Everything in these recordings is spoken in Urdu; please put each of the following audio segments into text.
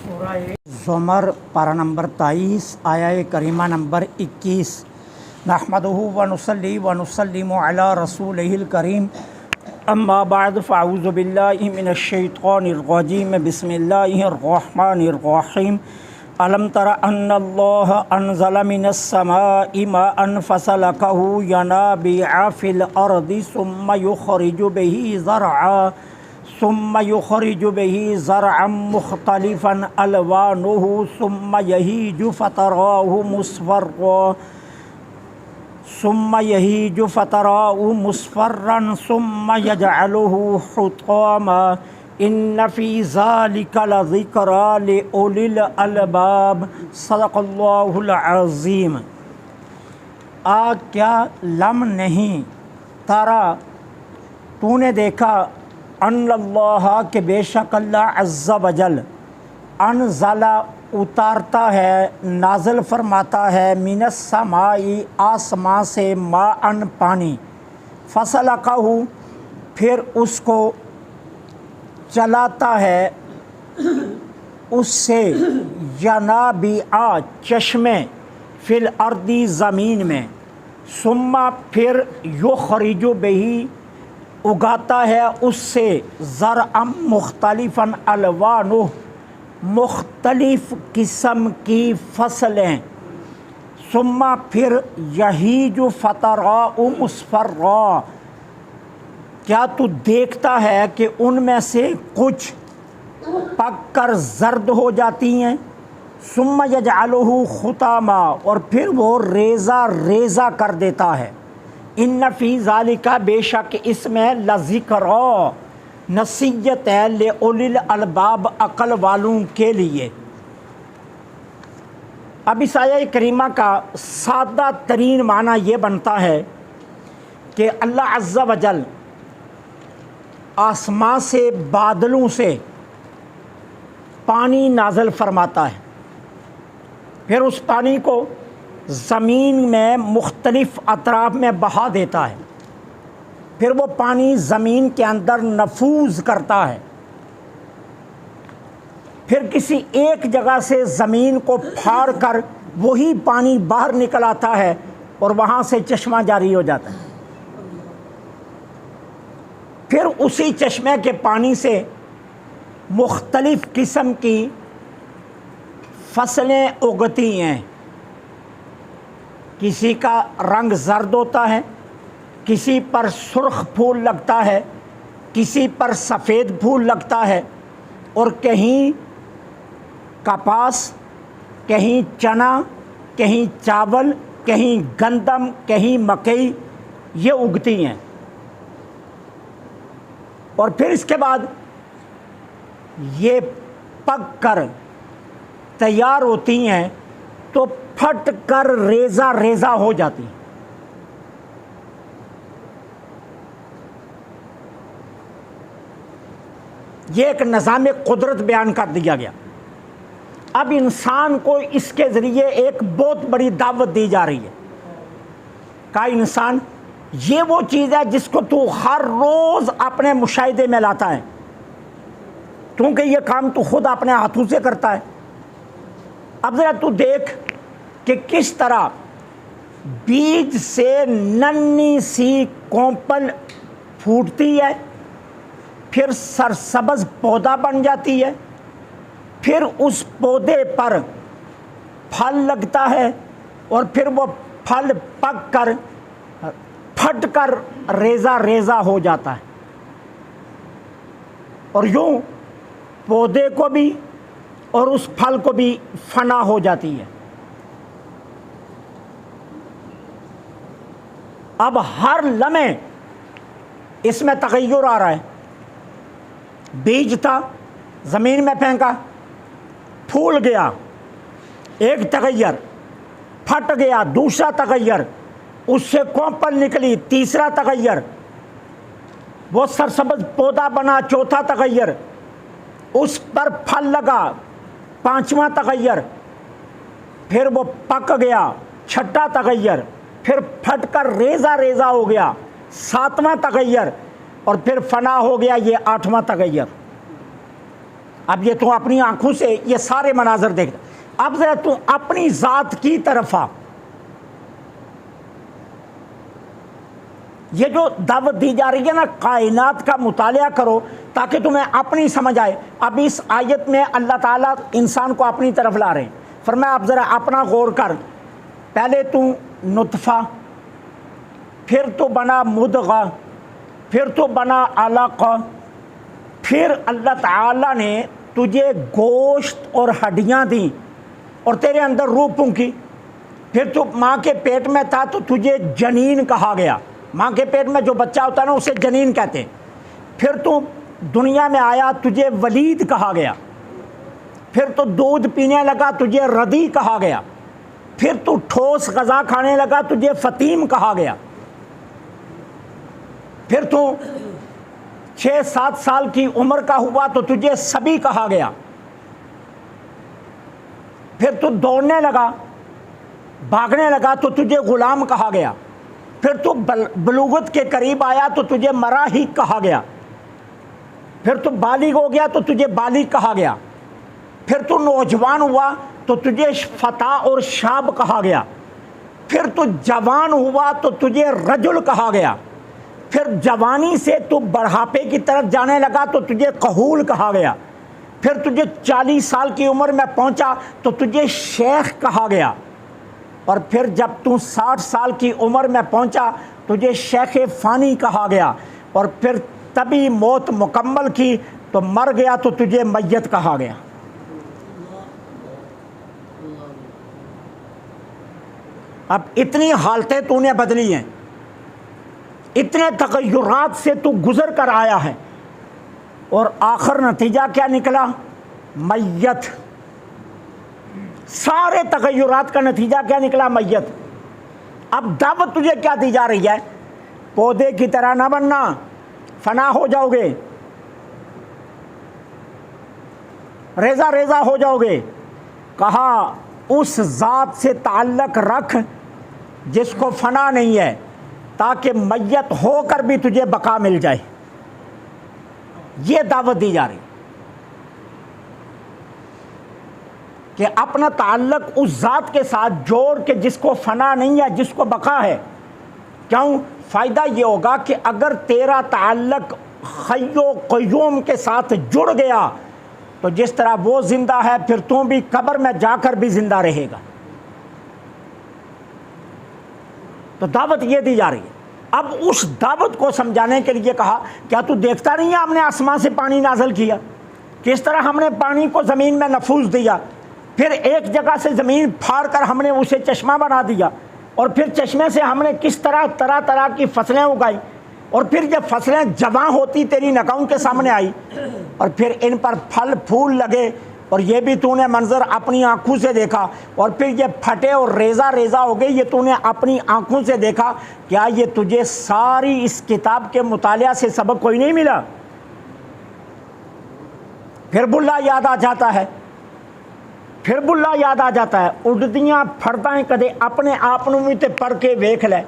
سورہ زمر پارہ نمبر 23 آیہ کریمہ نمبر 21۔ نحمدہ ونصلی ونسلم علی رسولہ الکریم، اما بعد فاعوذ باللہ من الشیطان الرجیم، بسم اللہ الرحمن الرحیم۔ الم تر ان اللہ انزل من السماء ماء فسلکہ ینابیع فی الارض ثم یخرج به زرعا مختلفا الوانه ثم یہیج فتراه مصفرا ثم یجعله حطاما ان فی ذلک لذکری لأولی الالباب۔ صدق اللہ العظیم۔ کیا لم نہیں تارا تو نے دیکھا ان اللہ کہ بے شک اللہ عز و جل انزل اتارتا ہے، نازل فرماتا ہے، من السماء آسمان سے، ماء پانی، فسلکہ پھر اس کو چلاتا ہے اس سے، ینابیع چشمے، فی الارض زمین میں، ثم پھر یخرج بہ اگاتا ہے اس سے، زرعا مختلفا الوانہ مختلف قسم کی فصلیں، ثم پھر یہیج فتراء مصفرا کیا تو دیکھتا ہے کہ ان میں سے کچھ پک کر زرد ہو جاتی ہیں، ثم یجعلہ حطاما اور پھر وہ ریزہ ریزہ کر دیتا ہے، ان فی ذالک بے شک اس میں لذکری نصیحت ہے، لأولی الالباب عقل والوں کے لیے۔ اب اس آیہ کریمہ کا سادہ ترین معنی یہ بنتا ہے کہ اللہ عز و جل آسمان سے، بادلوں سے پانی نازل فرماتا ہے، پھر اس پانی کو زمین میں مختلف اطراف میں بہا دیتا ہے، پھر وہ پانی زمین کے اندر نفوذ کرتا ہے، پھر کسی ایک جگہ سے زمین کو پھاڑ کر وہی پانی باہر نکل آتا ہے اور وہاں سے چشمہ جاری ہو جاتا ہے، پھر اسی چشمے کے پانی سے مختلف قسم کی فصلیں اگتی ہیں، کسی کا رنگ زرد ہوتا ہے، کسی پر سرخ پھول لگتا ہے، کسی پر سفید پھول لگتا ہے، اور کہیں کپاس، کہیں چنا، کہیں چاول، کہیں گندم، کہیں مکئی، یہ اگتی ہیں، اور پھر اس کے بعد یہ پک کر تیار ہوتی ہیں تو پھٹ کر ریزہ ریزہ ہو جاتی ہیں۔ یہ ایک نظام قدرت بیان کر دیا گیا۔ اب انسان کو اس کے ذریعے ایک بہت بڑی دعوت دی جا رہی ہے کہ انسان یہ وہ چیز ہے جس کو تو ہر روز اپنے مشاہدے میں لاتا ہے، کیونکہ یہ کام تو خود اپنے ہاتھوں سے کرتا ہے۔ اب ذرا تو دیکھ کہ کس طرح بیج سے ننھی سی کونپل پھوٹتی ہے، پھر سرسبز پودا بن جاتی ہے، پھر اس پودے پر پھل لگتا ہے، اور پھر وہ پھل پک کر پھٹ کر ریزہ ریزہ ہو جاتا ہے، اور یوں پودے کو بھی اور اس پھل کو بھی فنا ہو جاتی ہے۔ اب ہر لمحے اس میں تغیر آ رہا ہے، بیج تھا زمین میں پھینکا، پھول گیا، ایک تغیر، پھٹ گیا، دوسرا تغیر، اس سے کونپل نکلی، تیسرا تغیر، وہ سرسبز پودا بنا، چوتھا تغیر، اس پر پھل لگا، پانچواں تغیر، پھر وہ پک گیا، چھٹا تغیر، پھر پھٹ کر ریزہ ریزہ ہو گیا، ساتواں تغیر، اور پھر فنا ہو گیا، یہ آٹھواں تغیر۔ اب یہ تو اپنی آنکھوں سے یہ سارے مناظر دیکھ، اب ذرا تو اپنی ذات کی طرف آ. یہ جو دعوت دی جا رہی ہے نا کائنات کا مطالعہ کرو تاکہ تمہیں اپنی سمجھ آئے. اب اس آیت میں اللہ تعالیٰ انسان کو اپنی طرف لا رہے ہیں. فرمایا اب ذرا اپنا غور کر، پہلے تو نطفہ، پھر تو بنا مدغہ، پھر تو بنا علقہ، پھر اللہ تعالیٰ نے تجھے گوشت اور ہڈیاں دیں اور تیرے اندر روح پھونکی. پھر تو ماں کے پیٹ میں تھا تو تجھے جنین کہا گیا. ماں کے پیٹ میں جو بچہ ہوتا ہے نا اسے جنین کہتے ہیں. پھر تو دنیا میں آیا تجھے ولید کہا گیا. پھر تو دودھ پینے لگا تجھے ردی کہا گیا. پھر تو ٹھوس غذا کھانے لگا تجھے فطیم کہا گیا. پھر تو 6-7 سال کی عمر کا ہوا تو تجھے صبی کہا گیا. پھر تو دوڑنے لگا، بھاگنے لگا تو تجھے غلام کہا گیا. پھر تو بلوغت کے قریب آیا تو تجھے مراحق کہا گیا. پھر تو بالغ ہو گیا تو تجھے بالغ کہا گیا. پھر تو نوجوان ہوا تو تجھے فتیٰ اور شاب کہا گیا. پھر تو جوان ہوا تو تجھے رجل کہا گیا. پھر جوانی سے تو بڑھاپے کی طرف جانے لگا تو تجھے کہول کہا گیا. پھر تجھے 40 سال کی عمر میں پہنچا تو تجھے شیخ کہا گیا. اور پھر جب تو 60 سال کی عمر میں پہنچا تجھے شیخ فانی کہا گیا. اور پھر تبھی موت مکمل کی تو مر گیا تو تجھے میت کہا گیا. اب اتنی حالتیں تو نے بدلی ہیں، اتنے تغیرات سے تو گزر کر آیا ہے، اور آخر نتیجہ کیا نکلا؟ میت. سارے تغیرات کا نتیجہ کیا نکلا؟ میت. اب دعوت تجھے کیا دی جا رہی ہے؟ پودے کی طرح نہ بننا، فنا ہو جاؤ گے، ریزہ ریزہ ہو جاؤ گے. کہا اس ذات سے تعلق رکھ جس کو فنا نہیں ہے، تاکہ میت ہو کر بھی تجھے بقا مل جائے. یہ دعوت دی جا رہی کہ اپنا تعلق اس ذات کے ساتھ جوڑ کے جس کو فنا نہیں ہے، جس کو بقا ہے. کیوں؟ فائدہ یہ ہوگا کہ اگر تیرا تعلق حی و قیوم کے ساتھ جڑ گیا تو جس طرح وہ زندہ ہے پھر تو بھی قبر میں جا کر بھی زندہ رہے گا. تو دعوت یہ دی جا رہی ہے. اب اس دعوت کو سمجھانے کے لیے کہا کیا تو دیکھتا نہیں ہے ہم نے آسمان سے پانی نازل کیا، کس طرح ہم نے پانی کو زمین میں نفوذ دیا، پھر ایک جگہ سے زمین پھاڑ کر ہم نے اسے چشمہ بنا دیا، اور پھر چشمے سے ہم نے کس طرح طرح طرح کی فصلیں اگائی، اور پھر جب فصلیں جوان ہوتی تیری نگاہوں کے سامنے آئی، اور پھر ان پر پھل پھول لگے، اور یہ بھی تو نے منظر اپنی آنکھوں سے دیکھا، اور پھر یہ پھٹے اور ریزہ ریزہ ہو گئے، یہ تو نے اپنی آنکھوں سے دیکھا. کیا یہ تجھے ساری اس کتاب کے مطالعہ سے سبق کوئی نہیں ملا؟ پھر بلا یاد آ جاتا ہے، پھر بلا یاد آ جاتا ہے. اڑدیاں پھڑتاں کدے اپنے آپ بھی تے پڑھ کے ویکھ لے.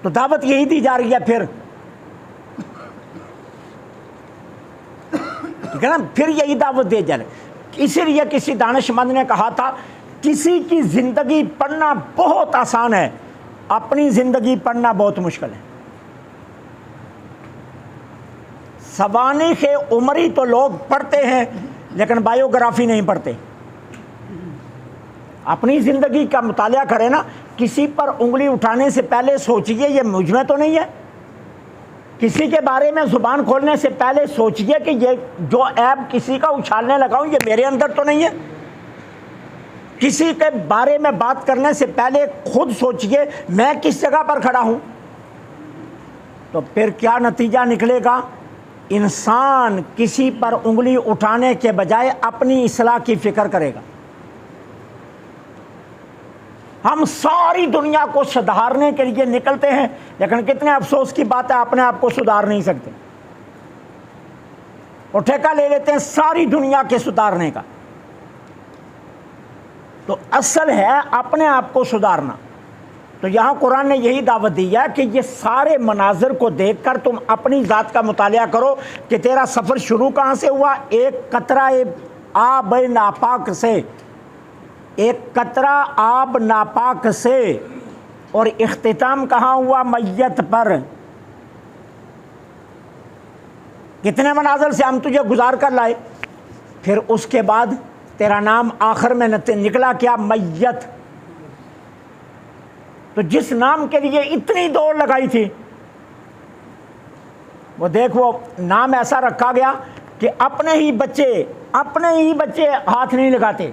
تو دعوت یہی دی جا رہی ہے. پھر ٹھیک ہے نا، پھر یہی دعوت دے جا رہی. اسی لیے کسی دانش مند نے کہا تھا کسی کی زندگی پڑھنا بہت آسان ہے، اپنی زندگی پڑھنا بہت مشکل ہے. سوانح عمری تو لوگ پڑھتے ہیں لیکن بایوگرافی نہیں پڑھتے. اپنی زندگی کا مطالعہ کرے نا، کسی پر انگلی اٹھانے سے پہلے سوچئے یہ مجھ میں تو نہیں ہے. کسی کے بارے میں زبان کھولنے سے پہلے سوچئے کہ یہ جو عیب کسی کا اچھالنے لگا ہوں یہ میرے اندر تو نہیں ہے. کسی کے بارے میں بات کرنے سے پہلے خود سوچئے میں کس جگہ پر کھڑا ہوں. تو پھر کیا نتیجہ نکلے گا؟ انسان کسی پر انگلی اٹھانے کے بجائے اپنی اصلاح کی فکر کرے گا. ہم ساری دنیا کو سدھارنے کے لیے نکلتے ہیں لیکن کتنے افسوس کی بات ہے اپنے آپ کو سدھار نہیں سکتے، اور ٹھیکہ لے لیتے ہیں ساری دنیا کے سدھارنے کا. تو اصل ہے اپنے آپ کو سدھارنا. تو یہاں قرآن نے یہی دعوت دی ہے کہ یہ سارے مناظر کو دیکھ کر تم اپنی ذات کا مطالعہ کرو کہ تیرا سفر شروع کہاں سے ہوا، ایک قطرہ آب ناپاک سے، ایک قطرہ آب ناپاک سے، اور اختتام کہاں ہوا، میت پر۔ کتنے مناظر سے ہم تجھے گزار کر لائے، پھر اس کے بعد تیرا نام آخر میں نکلا کیا، میت۔ تو جس نام کے لیے اتنی دوڑ لگائی تھی، وہ دیکھ وہ نام ایسا رکھا گیا کہ اپنے ہی بچے ہاتھ نہیں لگاتے،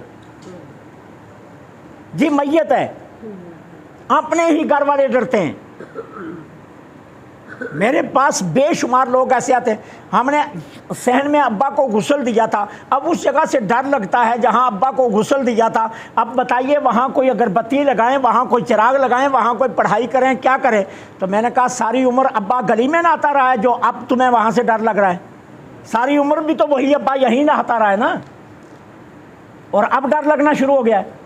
جی میت ہے، اپنے ہی گھر والے ڈرتے ہیں۔ میرے پاس بے شمار لوگ ایسے آتے ہیں، ہم نے صحن میں ابا کو غسل دیا تھا، اب اس جگہ سے ڈر لگتا ہے جہاں ابا کو غسل دیا تھا، اب بتائیے وہاں کوئی اگربتی لگائیں، وہاں کوئی چراغ لگائیں، وہاں کوئی پڑھائی کریں، کیا کریں؟ تو میں نے کہا ساری عمر ابا گلی میں نہاتا رہا ہے جو اب تمہیں وہاں سے ڈر لگ رہا ہے، ساری عمر بھی تو وہی ابا یہیں نہاتا رہا ہے نا، اور اب ڈر لگنا شروع ہو گیا ہے۔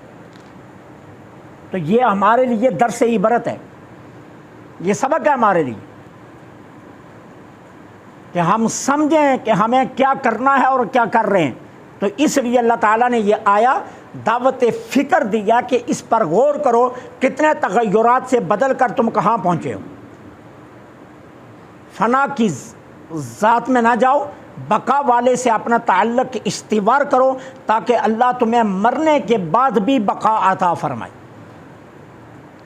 تو یہ ہمارے لیے درس عبرت ہے، یہ سبق ہے ہمارے لیے کہ ہم سمجھیں کہ ہمیں کیا کرنا ہے اور کیا کر رہے ہیں۔ تو اس لیے اللہ تعالیٰ نے یہ آیا دعوت فکر دیا کہ اس پر غور کرو، کتنے تغیرات سے بدل کر تم کہاں پہنچے ہو۔ فنا کی ذات میں نہ جاؤ، بقا والے سے اپنا تعلق استوار کرو تاکہ اللہ تمہیں مرنے کے بعد بھی بقا عطا فرمائے،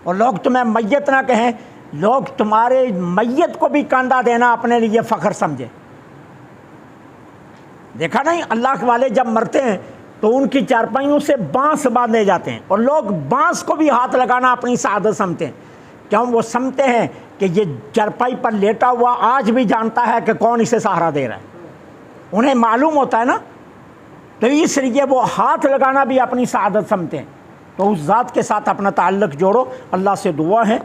اور لوگ تمہیں میت نہ کہیں، لوگ تمہارے میت کو بھی کاندا دینا اپنے لیے فخر سمجھے۔ دیکھا نہیں، اللہ والے جب مرتے ہیں تو ان کی چارپائیوں سے بانس باندھے جاتے ہیں، اور لوگ بانس کو بھی ہاتھ لگانا اپنی سعادت سمجھتے ہیں، کیوں؟ وہ سمجھتے ہیں کہ یہ چارپائی پر لیٹا ہوا آج بھی جانتا ہے کہ کون اسے سہارا دے رہا ہے، انہیں معلوم ہوتا ہے نا، تو اس لیے وہ ہاتھ لگانا بھی اپنی سعادت سمجھتے ہیں۔ تو اس ذات کے ساتھ اپنا تعلق جوڑو۔ اللہ سے دعا ہے